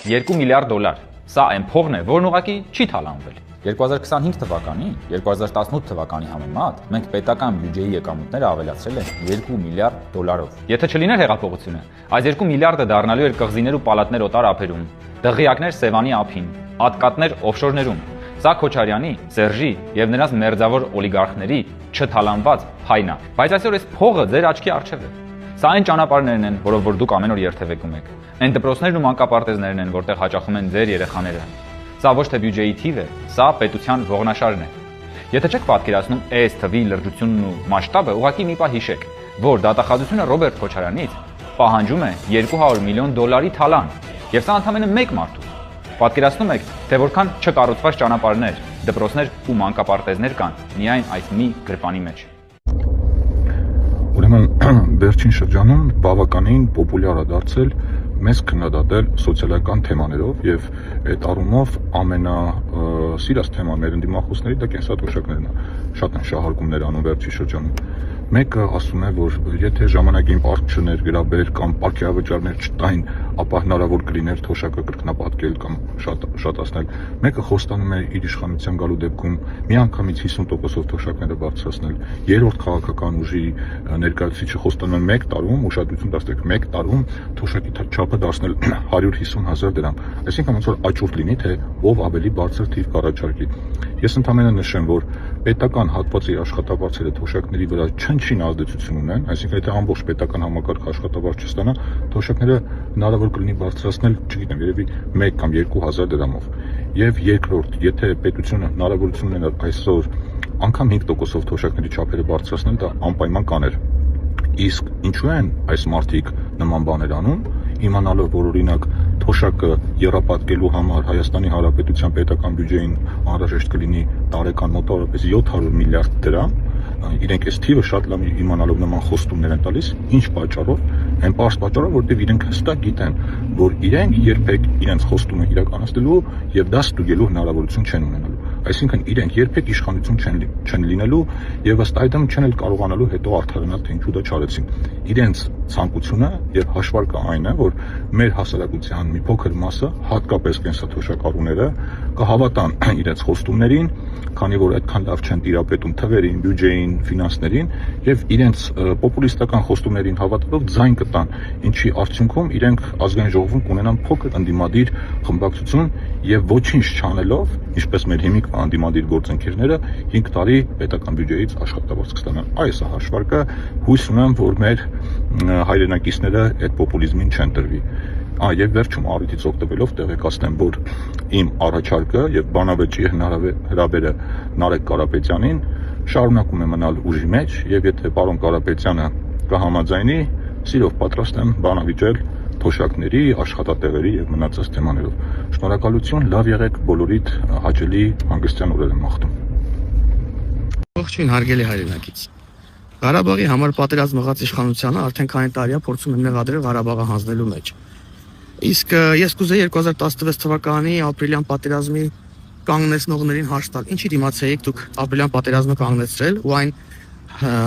2 միլիարդ դոլար։ Սա այն փողն է, որն ուղղակի չի թալանվել։ 2025 թվականի, 2018 թվականի համեմատ մենք պետական բյուջեի եկամուտները ավելացրել ենք 2 միլիարդ դոլարով։ Եթե չլիներ հեղափոխությունը, այս 2 միլիարդը դառնալու էր կղզիներ ու պալատներ օտար ափերում, դղյակներ Սևանի ափին, ատկատներ օֆշորներում։ Սա Քոչարյանի, Սերժի եւ նրանց մերձավոր օլիգարխների չթալանված փայնա։ Բայց այսօր այս փողը ձեր աչքի առջև է։ Սա այն ճանապարհներն են, որով որ դուք ամեն օր երթևեկում եք։ Այն դպրոցներն ու մանկապարտեզներն են, որտեղ հաճախում են ձեր երեխաները։ Սա ոչ թե բյուջեի թիվ է, սա պետության ողնաշարն է։ Եթե չեք պատկերացնում այս թվի լրջությունն ու մասշտաբը, ուղղակի մի պահ հիշեք, որ դատախազությունը Ռոբերտ Քոչարյանից պահանջում է 200 միլիոն դոլարի թալան, եւ սա ընդամենը մեկ մարդու։ Պատկերացնում եք, թե որքան չկառուցված ճանապարհներ, դպրոցներ ու մանկապարտեզներ կան միայն այս մի գրպանի մեջ։ Ուրեմն վերջին շրջանում բավականին պոպուլյար է դարձել մեզ քննադատել սոցիալական թեմաներով եւ այդ առումով ամենասիրած թեմաները դիմախոսների դա կենսաթոշակներն են, շատ են շահարկումներ անում վերջին շրջանում։ Մեկը ասում է, որ եթե ժամանակին պարկ չներգրաբեր կամ պարքիավճարներ չտային, ապա հնարավոր կլիներ թոշակը կրկնապատկել կամ շատացնել։ Մեկը խոստանում է իր իշխանության գալու դեպքում միանգամից 50%-ով թոշակները բարձրացնել։ Երրորդ քաղաքական ուժի ներկայացուցիչը խոստանում է 1 տարում, ուշադրություն դարձրեք, 1 տարում թոշակի չափը դարձնել 150,000 դրամ։ Այսինքն ոնց որ աճուրդ լինի, թե ով ավելի բարձր թիվ կառաջարկի։ Ես ընդհանրապես նշեմ, որ պետական հատվածի աշխատավարձերը թոշակների վրա չնչին ազդեցություն ունեն, այսինքն եթե ամբողջ պետական համակարգը աշխատավարձ չստանա, թոշակները հնարավոր կլինի բարձրացնել, չգիտեմ, երևի 1 կամ 2,000 դրամով։ Եվ երկրորդ, եթե պետությունը հնարավորություն ունենար այսօր անգամ 5%-ով թոշակների չափերը բարձրացնել, դա անպայման կաներ։ Իսկ ինչու են այս մարդիկ նման բաներ անում, իմանալով, որ օրինակ թոշակը եռապատկելու համար Հայաստանի Հանրապետության պետական բյուջեին անհրաժեշտ կլինի տարեկան մոտավորապես 700 միլիարդ դրամ, իրենք այս թիվը շատ լավ իմանալով նման խոստումներ են տալիս, ինչ պատճառով, այն պարզ պատճառով, որտեղ իրենք հստակ գիտեն, որ իրենք երբեք իրենց խոստումը իրականացնելու եւ դա ստուգելու հնարավորություն չեն ունենալու։ Այսինքն իրենք երբեք իշխանություն չեն լինելու եւ ըստ այդմ չեն էլ կարողանալու հետո արդարանալ, թե ինչու դա չարեցին։ Իրենց ցանկությունը եւ հաշվարկը այն է, որ մեր հասարակության մի փոքր մասը, հատկապես կենսաթոշակառուները, կհավատան իրենց խոստումներին, քանի որ այդքան լավ չեն տիրապետում թվերին, բյուջեին, ֆինանսներին եւ իրենց պոպուլիստական խոստումներին հավատալով ձայն կտան, ինչի արդյունքում իրենք ազգային ժողովում կունենան փոքր ընդդիմադիր խմբակցություն եւ ոչինչ չանելով, ինչպես մեր հիմիկ անդիմադիր գործընկերները 5 տարի պետական բյուջեից աշխատավարձ կստանան։ Այս է հաշվարկը, հույս ունեմ, որ մեր հայրենակիցները այդ պոպուլիզմին չեն տրվի։ Եվ վերջում առիթից օգտվելով տեղեկացնեմ, որ իմ առաջարկը եւ բանավեճի հրավերը Նարեկ Կարապետյանին շարունակում է մնալ ուժի մեջ եւ եթե պարոն Կարապետյանը կհամաձայնի, սիրով պատրաստ եմ բանավիճել թոշակների, աշխատատեղերի եւ մնացած թեմաներով։ Շնորհակալություն, լավ եղեք, բոլորիդ հաճելի հանգստյան օրեր եմ մաղթում։ Ողջույն հարգելի հայրենակից։ Ղարաբաղի համար պատերազմ եղած իշխանությունը արդեն քանի տարի է փորձում է մեղադրել Ղարաբաղը հանձնելու մեջ։ Իսկ ես կուզեի 2016 թվականի ապրիլյան պատերազմի կանգնեցնողներին հաշտ տալ։ Ինչի դիմաց եք դուք ապրիլյան պատերազմը կանգնեցրել ու այն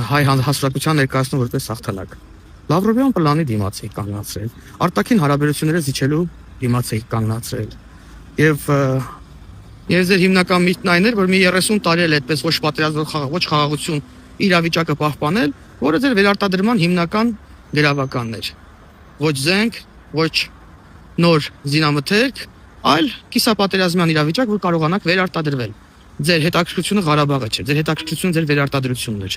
հայ հասարակության ներկայացնում որպես հաղթանակ։ Լավրովյան պլանի դիմաց եք կանգնացրել։ Արտաքին հարաբերությունները զիջելու դիմաց եք կանգնացրել։ Եվ ձեր հիմնական միտքն այն էր, որ մի 30 տարի էլ այդպես ոչ պատերազմ, ոչ խաղաղություն իրավիճակը պահպանել, որը ձեր վերարտադրման հիմնական գրավականն էր։ Ոչ զենք, ոչ նոր զինամթերք, այլ կիսապատերազմյան իրավիճակ, որ կարողանաք վերարտադրվել։ Ձեր հետաքրքրությունը Ղարաբաղը չէ, ձեր հետաքրքրությունը ձեր վերարտադրությունն էր։